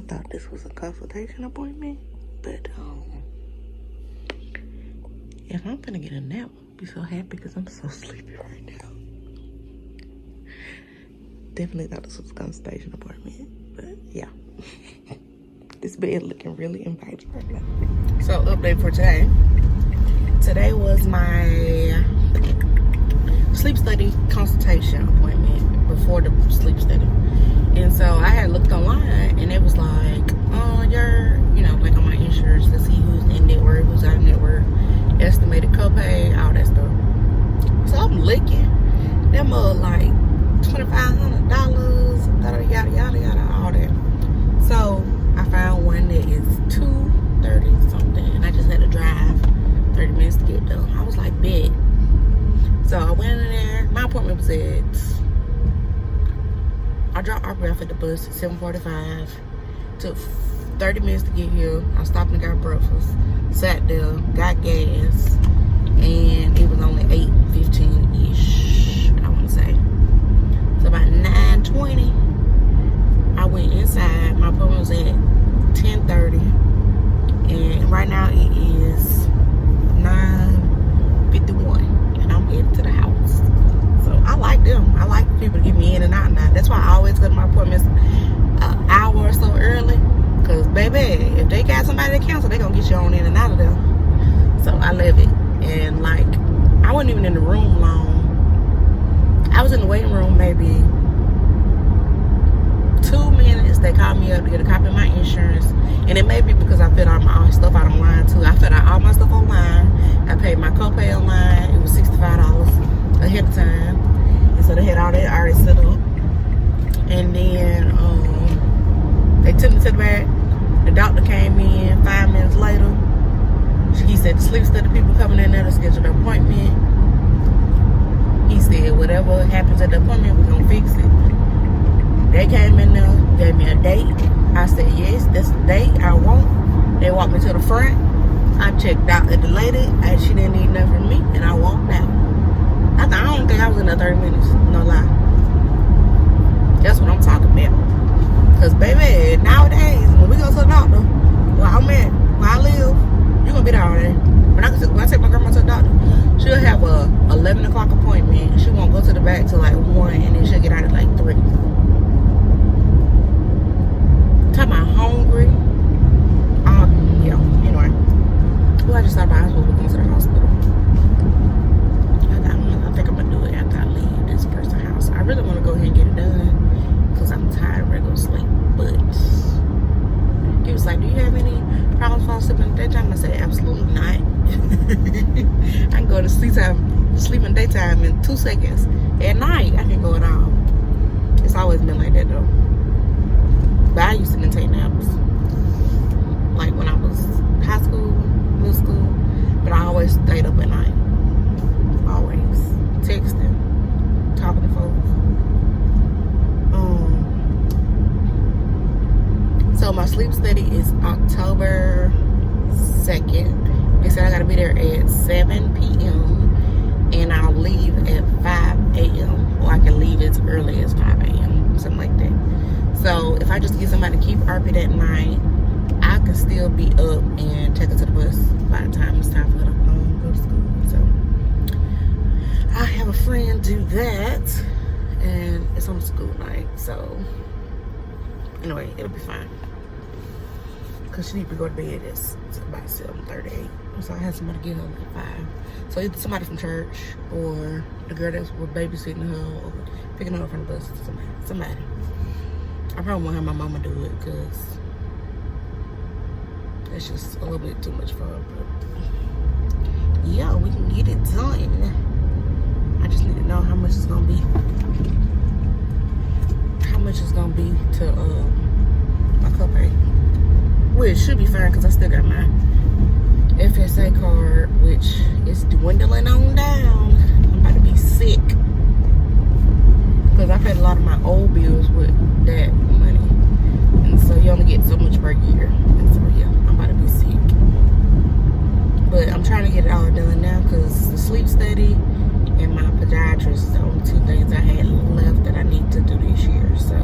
thought this was a consultation appointment, but if I'm gonna get a nap, I'll be so happy because I'm so sleepy right now. Definitely thought this was a consultation appointment, but yeah. This bed looking really inviting right now. So update for today. Today was my sleep study consultation appointment before the sleep study. And so I had looked online and it was like, oh, you're, like on my insurance to see who's in network, who's out of network, estimated copay, all that stuff. So I'm looking. Them like $2,500, yada, yada, yada, all that. So I found one that is $230 something, and I just had to drive 30 minutes to get there. I was like, bet. So I went in there. My appointment was I dropped Aubrey off at the bus at 7:45. Took 30 minutes to get here. I stopped and got breakfast. Sat there, got gas, and it was only 8:15-ish, I want to say. So about 9:20, I went inside. My appointment was at 10:30, and right now it is 9:51, and I'm headed to the house. So I like them. I like people to get me in and out now. That's why I always go to my appointments an hour or so early. Because, baby, if they got somebody to cancel, they going to get you on in and out of there. So I love it. And, like, I wasn't even in the room long. I was in the waiting room maybe 2 minutes. They called me up to get a copy of my insurance. And it may be because I filled out my stuff out online, too. I filled out all my stuff online. I paid my copay online. It was $65 ahead of time. And so they had all that already set up. And then they took me to the back. The doctor came in 5 minutes later. He said the sleep study people coming in there to schedule an appointment. He said whatever happens at the appointment, we're going to fix it. They came in there, gave me a date. I said yes, that's the date I want. They walked me to the front. I checked out at the lady, and she didn't need nothing from me, and I walked out. I don't think I was in there 30 minutes, no lie. That's what I'm talking about. Because, baby, nowadays, when we go to the doctor, where I'm at, where I live, you're going to be there all day. When I take my grandma to the doctor, she'll have a 11 o'clock appointment. She won't go to the back till like 1, and then she'll get out at like 3. Talking about hungry. Yeah, anyway. Well, I just thought about I was supposed to go to the hospital. I think I'm going to do it after I leave this person's house. I really want to go ahead and get it done because I'm tired of regular sleep. But he was like, do you have any problems falling asleep in the daytime? I said, absolutely not. I can go to sleep in daytime in 2 seconds. At night, I can go at all. It's always been like that, though. But I used to take naps. Like when I was high school, middle school. But I always stayed up at night. Always. Texting. Talking to folks. So my sleep study is October 2nd. They said I gotta be there at 7 p.m. and I'll leave at 5 a.m. or I can leave as early as 5 a.m. something like that. So if I just get somebody to keep RP that night, I can still be up and take her to the bus by the time it's time for her to go to school. So I have a friend do that, and it's on a school night. So anyway, it'll be fine. Because she needs to go to bed at about 7:38. So I had somebody get her at 5. So either somebody from church or the girl that was babysitting her or picking her up from the bus. Somebody. I probably won't have my mama do it because that's just a little bit too much for her. But yeah, we can get it done. I just need to know how much it's going to be. How much it's going to be to my copay. Well, it should be fine because I still got my FSA card, which is dwindling on down. I'm about to be sick because I paid a lot of my old bills with that money, and so you only get so much per year. And so yeah, I'm about to be sick. But I'm trying to get it all done now because the sleep study and my podiatrist is the only 2 things I had left that I need to do this year. So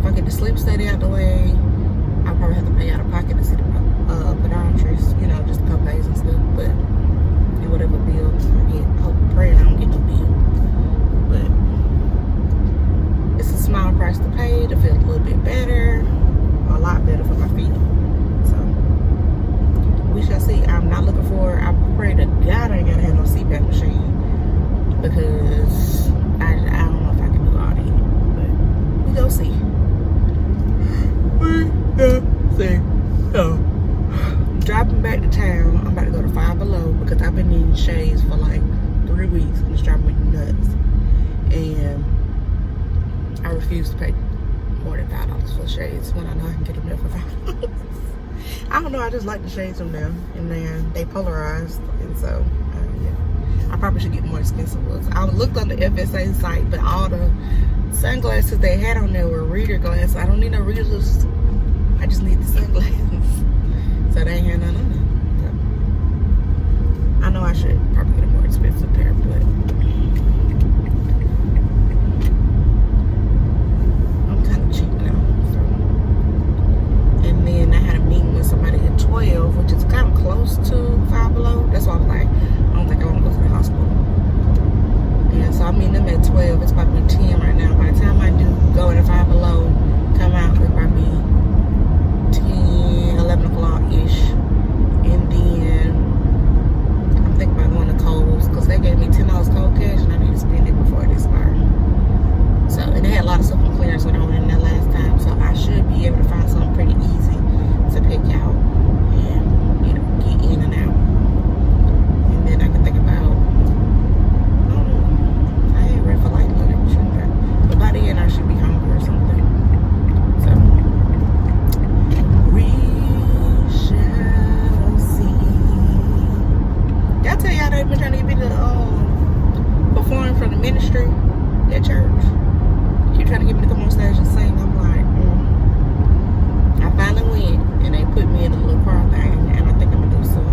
if I get the sleep study out the way probably have to pay out of pocket to see the podiatrist, you know, just a couple days and stuff. But and whatever bill I get, hope praying I don't get no bill. But it's a small price to pay to feel a little bit better, a lot better for my feet. So we shall see. I'm not looking for. I pray to God I ain't gotta have no seatback machine because I don't know if I can do all that. But we go see. We go see. So driving back to town, I'm about to go to Five Below because I've been needing shades for like 3 weeks and it's driving me nuts. And I refuse to pay more than $5 for shades when I know I can get them there for $5. I don't know, I just like the shades from them, and then they polarized, and so yeah, I probably should get more expensive ones. I looked on the FSA site, but all the sunglasses they had on there were reader glasses. I don't need no readers, I just need the sunglasses. So they ain't had none on there. So I know I should probably get a more expensive pair, but I'm kind of cheap now. So. And then I had a meeting with somebody at 12, which is kind of close to Five Below. That's why I was like, I don't think I want to go to the hospital. And so I meet them at 12. It's probably 10 right now. By the time I do go into Five Below, come out, it'll probably 10, 11 o'clock-ish. And then I'm thinking about going to Khols because they gave me $10 cold cash and I need to spend it before it expires. So, and they had a lot of stuff on clearance when I went in there last time. So I should be able to find something pretty easy to pick out and, you know, get in and out. And then I can think about, I don't know, I ain't ready for light lunch. But by the end I should be hungry or something. So, we shall see. Did I tell y'all they've been trying to get me to perform for the ministry at church? Keep trying to get me to come on stage and sing. I'm like, I finally went and they put me in a little choir thing, and I think I'm gonna do some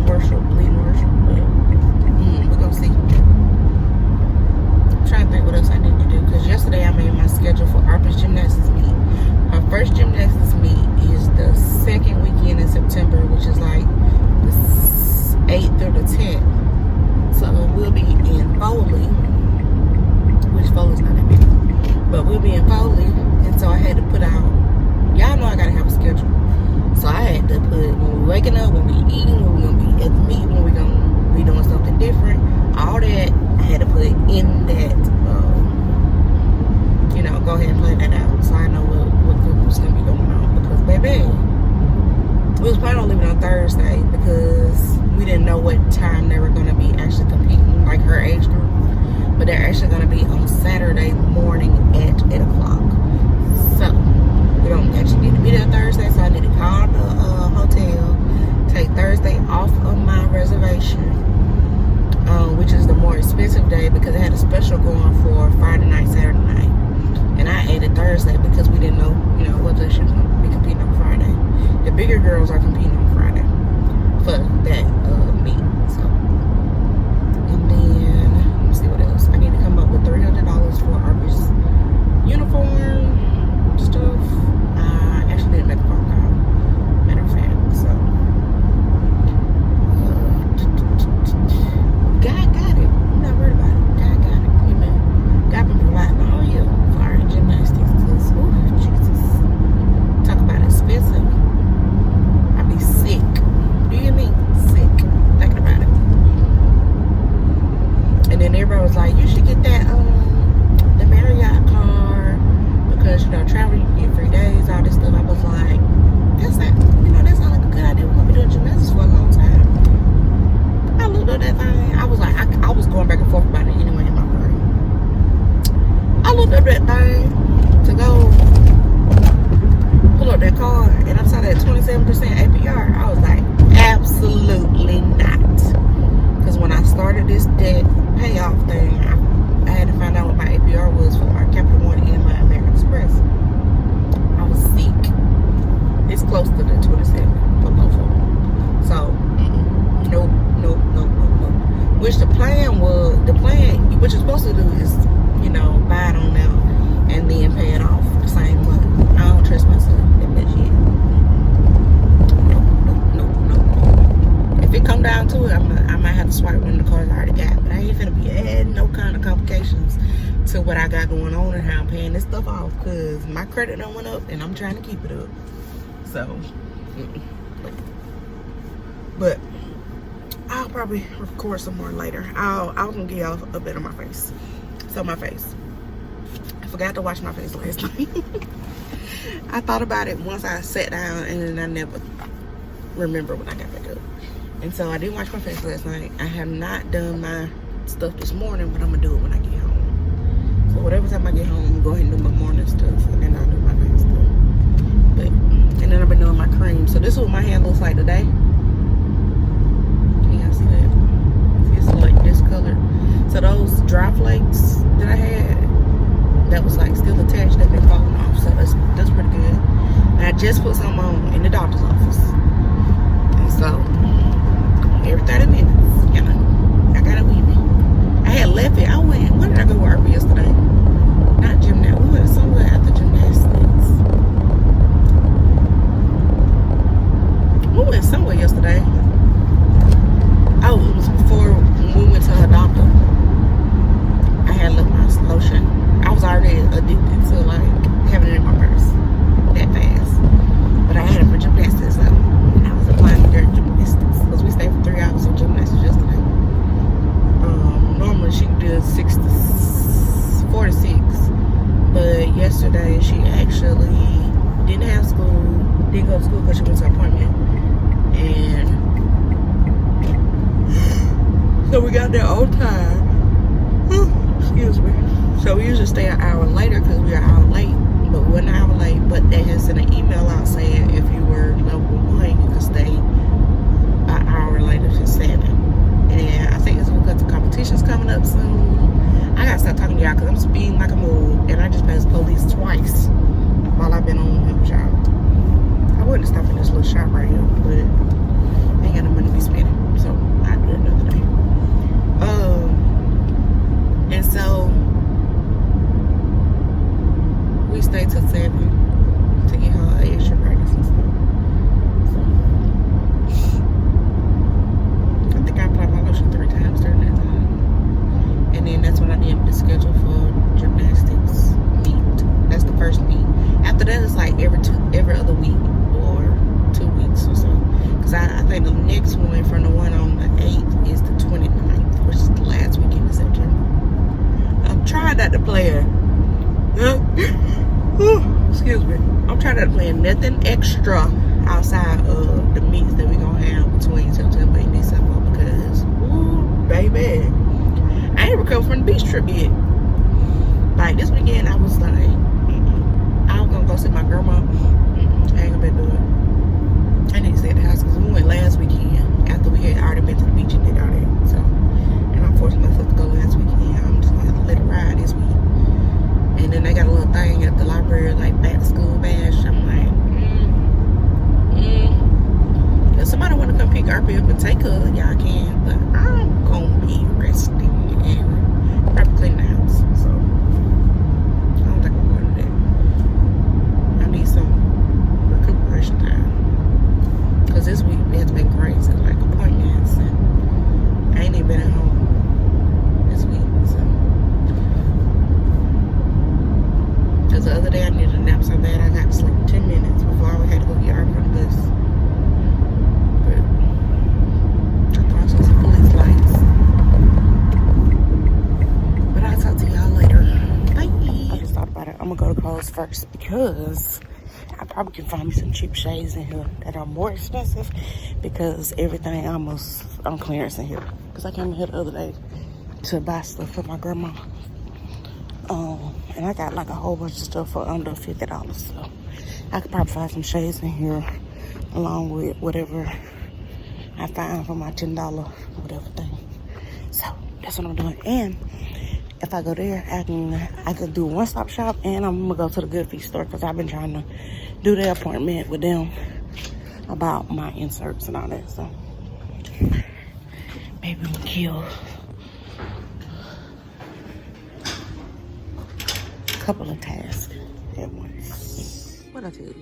worship, leading worship, but we're gonna see. I'm trying to think what else I need to do, because yesterday I made my schedule for Harper's gymnastics meet. Our first gymnastics meet is the second weekend in September, which is like the 8th or the 10th. So we'll be in Foley, which Foley's not that big, but we'll be in Foley, and so I had to put out, y'all know I gotta have a schedule, so I had to put when we waking up, when we eating, when we gonna be at the meet, when we gonna be doing something different, all that I had to put in that, you know, go ahead and plan that out, so I know what was gonna be going on, because baby, we was planning on leaving on Thursday, because we didn't know what time they were gonna be actually competing, like her age group. But they're actually going to be on Saturday morning at 8 o'clock. So, we don't actually need to be there Thursday, so I need to call the hotel, take Thursday off of my reservation, which is the more expensive day because it had a special going for Friday night, Saturday night. And I added Thursday because we didn't know, you know, whether she was going to be competing on Friday. The bigger girls are competing on Friday for that meet. So, and then see what else. I need to come up with $300 for Arby's uniform stuff. I actually didn't make a phone call, matter of fact. So God got it. I'm not worried about it. God got it. Amen. God been providing all year for our gymnastics. Cause, ooh, Jesus, talk about expensive. I be sick. Do you hear me? Sick thinking about it. And then everybody was like, you should get that, the Marriott card, because, you know, traveling, you get free days, all this stuff. I was like, that's not, you know, that sounds like a good idea. We're going to be doing gymnastics for a long time. I looked at that thing. I was like, I was going back and forth about it anyway in my brain. I looked at that thing to go pull up that card, and I saw that 27% APR. I was like, absolutely not. Because when I started this debt payoff thing, I had to find out what my APR was for my Capital One and my American Express. I was sick. It's close to the 27 for both of them. So, nope. Which the plan, what you're supposed to do is, you know, buy it on them and then pay it off the same month. I don't trust myself. to what I got going on and how I'm paying this stuff off, because my credit done went up and I'm trying to keep it up. So, but I'll probably record some more later. I was gonna give y'all a bit of my face. So my face, I forgot to wash my face last night. I thought about it once I sat down, and then I never remember when I got back up. And so I didn't wash my face last night. I have not done my stuff this morning, but I'm gonna do it when I get home. So whatever time I get home, I'm gonna go ahead and do my morning stuff, and then I'll do my night stuff. But, and then I've been doing my cream. So this is what my hair looks like today. Can y'all see that? See, it's like this color. So those dry flakes that I had, that was like still attached, they've been falling off. So that's pretty good. And I just put some on in the doctor's office. And so every 30 minutes, you know, I got it with me. I had left it. Where did I go work yesterday? Not gymnastics. We went somewhere after gymnastics. We went somewhere yesterday. Oh, it was before we went to her doctor. I had left my lotion. I was already addicted to like having it in my purse that fast. But I had it for gymnastics, so and I was applying during gymnastics because we stayed for 3 hours of gymnastics yesterday. Normally she did 4 to 6, but yesterday she actually didn't have school, didn't go to school because she went to an appointment, and so we got there on time. Excuse me. So we usually stay an hour later because we are an hour late, but we're an hour late. But they had sent an email out saying if you were level 1, you could stay an hour later to 7. And I think it's because the competition's coming up soon. I gotta stop talking to y'all because I'm speeding like a mule, and I just passed police twice while I've been on here with y'all. I wouldn't stop in this little shop right here, but I ain't got no money to be spending, so I'll do it another day. And so we stayed till 7 to get her extra practice and stuff. So I think I applied my lotion 3 times during that time. And then that's when I did the schedule for gymnastics meet. That's the first meet. After that, it's like every other week or 2 weeks or so. Because I think the next one from the one on the 8th is the 29th, which is the last weekend of September. I'm trying not to play it. Excuse me. I'm trying not to play nothing extra outside of the meets that we're going to have between September and December because, ooh, baby, I ain't recovered from the beach trip yet. Like, this weekend, I was like, I was going to go see my grandma. I ain't going to do it. I need to stay at the house because we went last weekend after we had already been to the beach and did all that. So, and I'm forcing myself to go last weekend. I'm just going to have to let it ride this week. And then they got a little thing at the library, like back to school bash. I'm like, if somebody want to come pick RP up and take her, y'all can. But I'm going to be resting and probably cleaning the house. So, I don't think I'm going to that. I need some recuperation time. Because this week it's been crazy, like appointments, and I ain't even been at home this week. So, because the other day I needed a nap so bad I got to sleep 10 minutes before I had to go get RP for the bus. But I thought I saw some police lights. But I'll talk to y'all later. Bye. I just thought about it. I'm gonna go to Khols first because I probably can find me some cheap shades in here that are more expensive because everything almost on clearance in here. Because I came in here the other day to buy stuff for my grandma. And I got like a whole bunch of stuff for under $50. So I could probably find some shades in here along with whatever I find for my $10 whatever thing. So that's what I'm doing. And if I go there, I can do a one-stop shop, and I'm gonna go to the Good Feet store because I've been trying to do their appointment with them about my inserts and all that. So maybe I'm gonna kill a couple of tasks at once. What I tell you?